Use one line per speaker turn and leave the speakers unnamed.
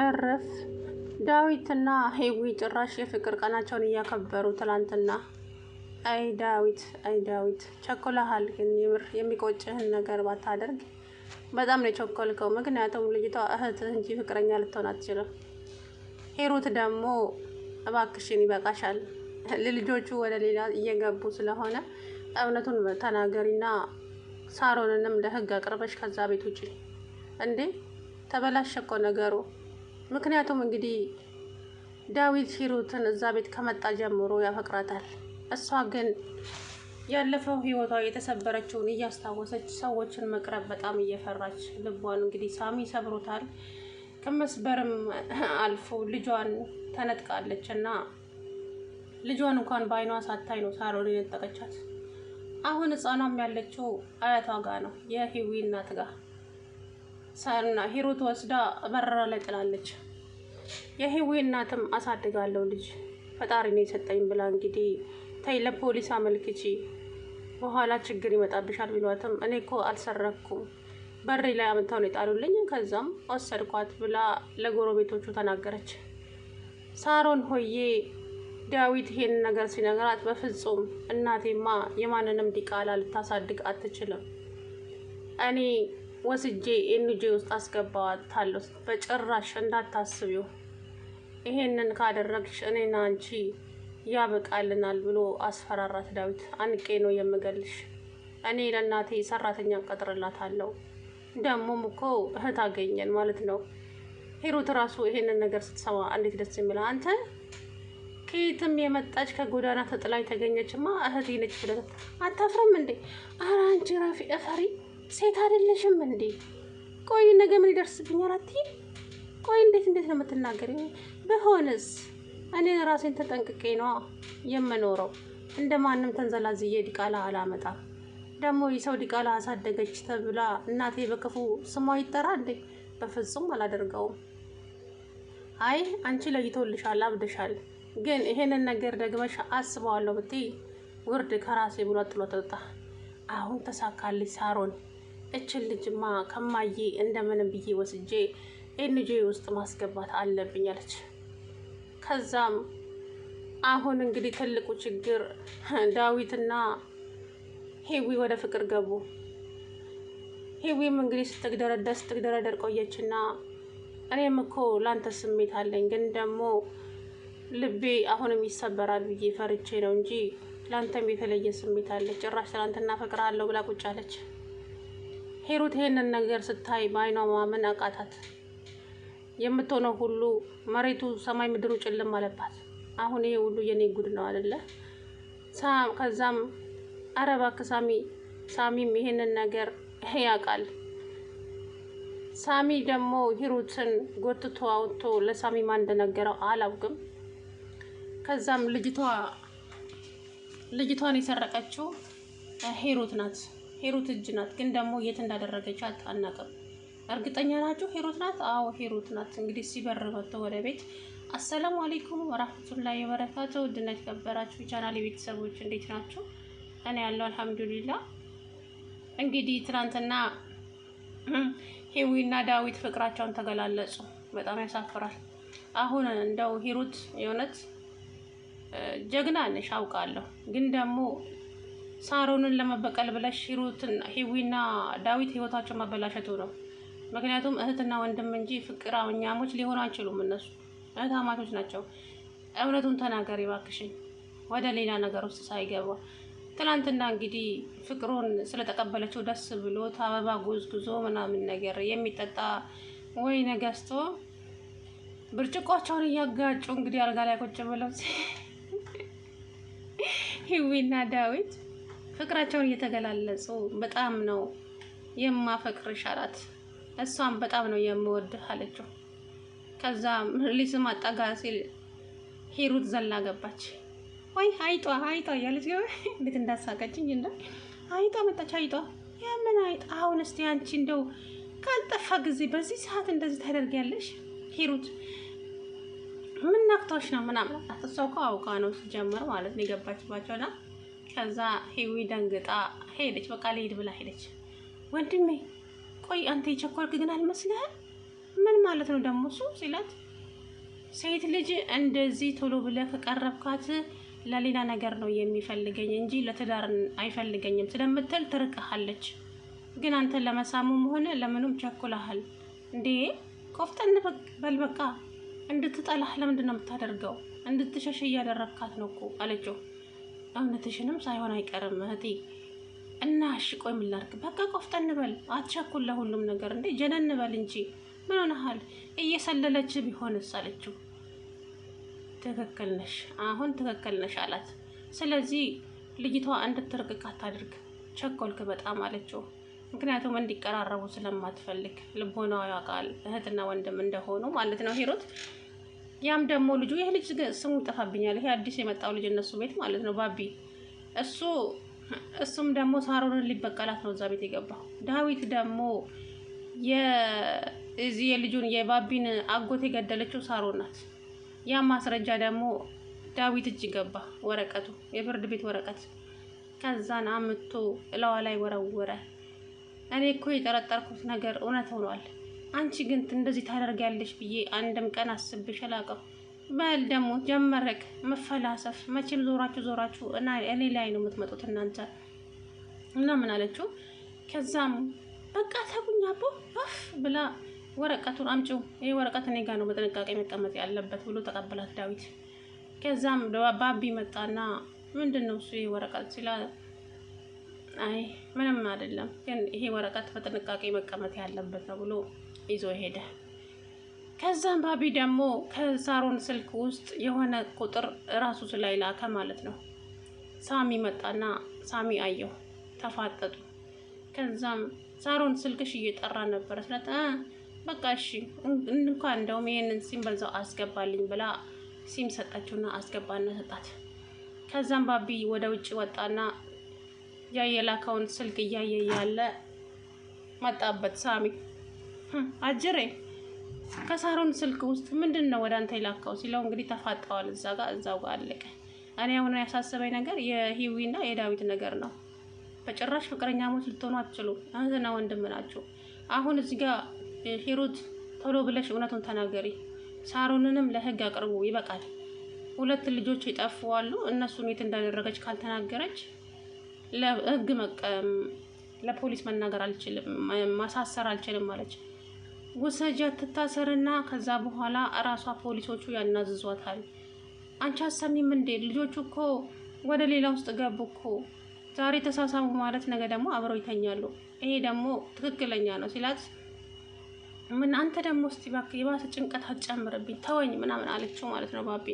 እረፍ ዳዊትና ሄዊ ጭራሽ የፍቅር ቀናቸውን እያከበሩ ትላንትና። አይ ዳዊት ቸኮለሃል። ግን የምር የሚቆጭህን ነገር ባታደርግ በጣም ነው የቸኮልከው። ምክንያቱም ልጅቷ እህትህ እንጂ ፍቅረኛ ልትሆን አትችልም። ሂሩት ደግሞ እባክሽን ይበቃሻል። ልጆቹ ወደ ሌላ እየገቡ ስለሆነ እውነቱን ተናገሪና ሳሮንንም ለህግ አቅርበሽ ከዛ ቤት ውጪ። እንዴ ተበላሸ እኮ ነገሩ። ምክንያቱም እንግዲህ ዳዊት ሂሩትን እዛ ቤት ከመጣ ጀምሮ ያፈቅራታል። እሷ ግን ያለፈው ህይወቷ የተሰበረችውን እያስታወሰች ሰዎችን መቅረብ በጣም እየፈራች ልቧን እንግዲህ ሳሚ ሰብሮታል። ከመስበርም አልፎ ልጇን ተነጥቃለች እና ልጇን እንኳን በአይኗ ሳታይ ነው ሳሮን የነጠቀቻት። አሁን ህፃኗም ያለችው አያቷ ጋር ነው፣ የሂዊ እናት ጋር። ሳና ሂሩት ወስዳ በረራ ላይ ጥላለች። የሂዊ እናትም አሳድጋለሁ ልጅ ፈጣሪ ነው የሰጠኝ ብላ እንግዲህ ተይ ለፖሊስ አመልክቺ በኋላ ችግር ይመጣብሻል ቢሏትም እኔ እኮ አልሰረኩም በሬ ላይ አመጣው ነው የጣሉልኝ ከዛም ወሰድኳት ብላ ለጎረቤቶቹ ተናገረች። ሳሮን ሆዬ ዳዊት ይሄን ነገር ሲነግራት በፍጹም እናቴማ የማንንም ዲቃላ ልታሳድግ አትችልም፣ እኔ ወስጄ ኤንጂ ውስጥ አስገባዋታለሁ፣ በጭራሽ እንዳታስቢው፣ ይሄንን ካደረግሽ እኔና አንቺ ያበቃልናል ብሎ አስፈራራት። ዳዊት አንቄ ነው የምገልሽ፣ እኔ ለእናቴ ሰራተኛ ቀጥርላታለሁ፣ ደሞም እኮ እህት አገኘን ማለት ነው። ሂሩት ራሱ ይሄንን ነገር ስትሰማ እንዴት ደስ የሚላ። አንተ ከየትም የመጣች ከጎዳና ተጥላ የተገኘችማ እህቴ ነች ብለህ አታፍርም እንዴ? ኧረ አንቺ ራፊ እፈሪ፣ ሴት አይደለሽም እንዴ? ቆይ ነገ ምን ይደርስብኛል አትይም? ቆይ እንዴት ነው የምትናገሪው? በሆነስ እኔ ራሴን ተጠንቅቄ ነው የምኖረው። እንደማንም ተንዘላዝዬ ዲቃላ አላመጣም። ደግሞ የሰው ዲቃላ አሳደገች ተብላ እናቴ በክፉ ስሟ ይጠራ እንዴ? በፍጹም አላደርገውም። አይ አንቺ ለይቶልሻል፣ አብደሻል። ግን ይሄንን ነገር ደግመሽ አስበዋለሁ ብትይ ውርድ ከራሴ ብሎ ጥሎ ተወጣ። አሁን ተሳካልኝ ሳሮን፣ እችን ልጅማ ከማዬ እንደምንም ብዬ ወስጄ ኤንጂ ውስጥ ማስገባት አለብኝ አለች። ከዛም አሁን እንግዲህ ትልቁ ችግር ዳዊትና ሄዊ ወደ ፍቅር ገቡ። ሄዊም እንግዲህ ስትግደረደር ቆየችና እኔም እኮ ላንተ ስሜት አለኝ፣ ግን ደግሞ ልቤ አሁንም ይሰበራል ብዬ ፈርቼ ነው እንጂ ላንተም የተለየ ስሜት አለ፣ ጭራሽ ትናንትና እፈቅርሃለሁ ብላ ቁጭ አለች። ሂሩት ይሄንን ነገር ስታይ በአይኗ ማመን አቃታት። የምትሆነው ሁሉ መሬቱ ሰማይ ምድሩ ጭልም አለባት። አሁን ይሄ ሁሉ የኔ ጉድ ነው አይደለ? ከዛም ኧረ እባክህ ሳሚም ይሄንን ነገር ያውቃል። ሳሚ ደግሞ ሂሩትን ጎትቶ አውጥቶ ለሳሚ ማን እንደነገረው አላውቅም። ከዛም ልጅቷን የሰረቀችው ሂሩት ናት፣ ሂሩት እጅ ናት። ግን ደግሞ የት እንዳደረገቻት አናውቅም። እርግጠኛ ናችሁ ሂሩት ናት? አዎ ሂሩት ናት። እንግዲህ ሲበር መጥቶ ወደ ቤት አሰላሙ አለይኩም ወራህመቱላሂ ወበረካቱ። ውድና የተከበራችሁ ቻናሌ ቤተሰቦች እንዴት ናችሁ? እኔ ያለው አልሐምዱሊላህ። እንግዲህ ትናንትና ሄዊና ዳዊት ፍቅራቸውን ተገላለጹ። በጣም ያሳፍራል። አሁን እንደው ሂሩት የእውነት ጀግና ነሽ አውቃለሁ፣ ግን ደግሞ ሳሮንን ለመበቀል ብለሽ ሄዊና ዳዊት ህይወታቸውን ማበላሸቱ ነው። ምክንያቱም እህትና ወንድም እንጂ ፍቅረኛሞች ሊሆኑ አይችሉም። እነሱ እህታማቾች ናቸው። እውነቱን ተናገሪ እባክሽን፣ ወደ ሌላ ነገር ውስጥ ሳይገባ። ትናንትና እንግዲህ ፍቅሩን ስለተቀበለችው ደስ ብሎት አበባ ጉዝጉዞ ምናምን ነገር የሚጠጣ ወይን ገዝቶ ብርጭቆቻቸውን እያጋጩ እንግዲህ አልጋ ላይ ቁጭ ብለው ሂዊና ዳዊት ፍቅራቸውን እየተገላለጹ በጣም ነው የማፈቅርሽ አላት። እሷም በጣም ነው የምወድህ አለችው። ከዛም ሊስም አጠጋ ሲል ሂሩት ዘላ ገባች። ወይ አይጧ እያለች እንዴት እንዳሳቀችኝ እንደ አይጧ መጣች። አይጧ የምን አይጥ? አሁን እስቲ አንቺ እንደው ካልጠፋ ጊዜ በዚህ ሰዓት እንደዚህ ታደርጊያለሽ? ሂሩት ምን ነክቶሽ ነው ምናምን? እሷ እኮ አውቃ ነው ሲጀምር ማለት ነው የገባችባቸውና ከዛ ሂዊ ደንግጣ ሄደች። በቃ ልሄድ ብላ ሄደች። ወንድሜ ቆይ አንተ የቸኮልክ ግን አልመስልህም? ምን ማለት ነው ደግሞ እሱ ሲላት፣ ሴት ልጅ እንደዚህ ቶሎ ብለህ ከቀረብካት ለሌላ ነገር ነው የሚፈልገኝ እንጂ ለትዳር አይፈልገኝም ስለምትል ትርቅሃለች። ግን አንተን ለመሳሙም ሆነ ለምኑም ቸኩለሃል እንዴ? ቆፍጠን በል በቃ። እንድትጠላህ ለምንድን ነው የምታደርገው? እንድትሸሽ እያደረግካት ነው እኮ አለችው። እውነትሽንም ሳይሆን አይቀርም እህቴ። እና እሺ ቆይ ምን ላድርግ? በቃ ቆፍጠን በል፣ አትቸኩል ለሁሉም ነገር እንዴ። ጀነን በል እንጂ ምን ሆነሃል? እየሰለለች ቢሆንስ አለችው። ትክክል ነሽ፣ አሁን ትክክል ነሽ አላት። ስለዚህ ልጅቷ እንድትርቅቅ አታድርግ፣ ቸኮልክ በጣም አለችው። ምክንያቱም እንዲቀራረቡ ስለማትፈልግ ልቦናዋ ያውቃል እህትና ወንድም እንደሆኑ ማለት ነው ሂሩት። ያም ደግሞ ልጁ ይህ ልጅ ስሙ ይጠፋብኛል፣ ይሄ አዲስ የመጣው ልጅ እነሱ ቤት ማለት ነው ባቢ። እሱም ደግሞ ሳሮንን ሊበቀላት ነው እዛ ቤት የገባው። ዳዊት ደግሞ የዚህ የልጁን የባቢን አጎት የገደለችው ሳሮን ናት። ያ ማስረጃ ደግሞ ዳዊት እጅ ገባ፣ ወረቀቱ የፍርድ ቤት ወረቀት። ከዛን አምጥቶ እላዋ ላይ ወረወረ። እኔ እኮ የጠረጠርኩት ነገር እውነት ሆኗል። አንቺ ግን እንደዚህ ታደርጊያለሽ ብዬ አንድም ቀን አስብሽ አላውቅም። በል ደግሞ ጀመረክ መፈላሰፍ። መቼም ዞራችሁ እና እኔ ላይ ነው የምትመጡት እናንተ እና ምን አለችው። ከዛም በቃ ተጉኝ አቦ ብላ ወረቀቱን አምጪው፣ ይሄ ወረቀት እኔ ጋር ነው በጥንቃቄ መቀመጥ ያለበት ብሎ ተቀበላት ዳዊት። ከዛም ባቢ መጣና ምንድን ነው እሱ ይሄ ወረቀት ሲላ፣ አይ ምንም አይደለም፣ ግን ይሄ ወረቀት በጥንቃቄ መቀመጥ ያለበት ነው ብሎ ይዞ ሄደ። ከዛም ባቢ ደግሞ ከሳሮን ስልክ ውስጥ የሆነ ቁጥር ራሱ ላይ ላከ ማለት ነው። ሳሚ መጣና ሳሚ አየው፣ ተፋጠጡ። ከዛም ሳሮን ስልክሽ እየጠራ ነበር ስላት፣ በቃ እሺ እንኳን እንደውም ይሄንን ሲም በዛው አስገባልኝ ብላ ሲም ሰጣችውና አስገባና ሰጣት። ከዛም ባቢ ወደ ውጭ ወጣና የላከውን ስልክ እያየ ያለ መጣበት ሳሚ። አጅሬ ከሳሮን ስልክ ውስጥ ምንድነው ወደ አንተ ይላከው ሲለው፣ እንግዲህ ተፋጠዋል እዛው ጋር አለቀ። እኔ አሁን ያሳሰበኝ ነገር የሂዊና የዳዊት ነገር ነው። በጭራሽ ፍቅረኛሞች ልትሆኑ አትችሉም። እህትና ወንድም ናችሁ። አሁን እዚህ ጋር ሂሩት ቶሎ ብለሽ እውነቱን ተናገሪ። ሳሮንንም ለህግ አቅርቡ፣ ይበቃል። 2 ልጆች ይጠፉዋሉ። እነሱን የት እንዳደረገች ካልተናገረች ለህግ ለፖሊስ መናገር አልችልም፣ ማሳሰር አልችልም ማለች። ውሰጃት ትታሰርና ከዛ በኋላ እራሷ ፖሊሶቹ ያናዝዟታል። አንቺ አሰሚም እንዴ? ልጆቹ እኮ ወደ ሌላ ውስጥ ገቡ እኮ። ዛሬ ተሳሳሙ ማለት ነገ ደግሞ አብረው ይተኛሉ። ይሄ ደግሞ ትክክለኛ ነው ሲላት፣ ምን አንተ ደግሞ እስቲ እባክህ የባሰ ጭንቀት አትጨምርብኝ ተወኝ ምናምን አለችው ማለት ነው ባቢ።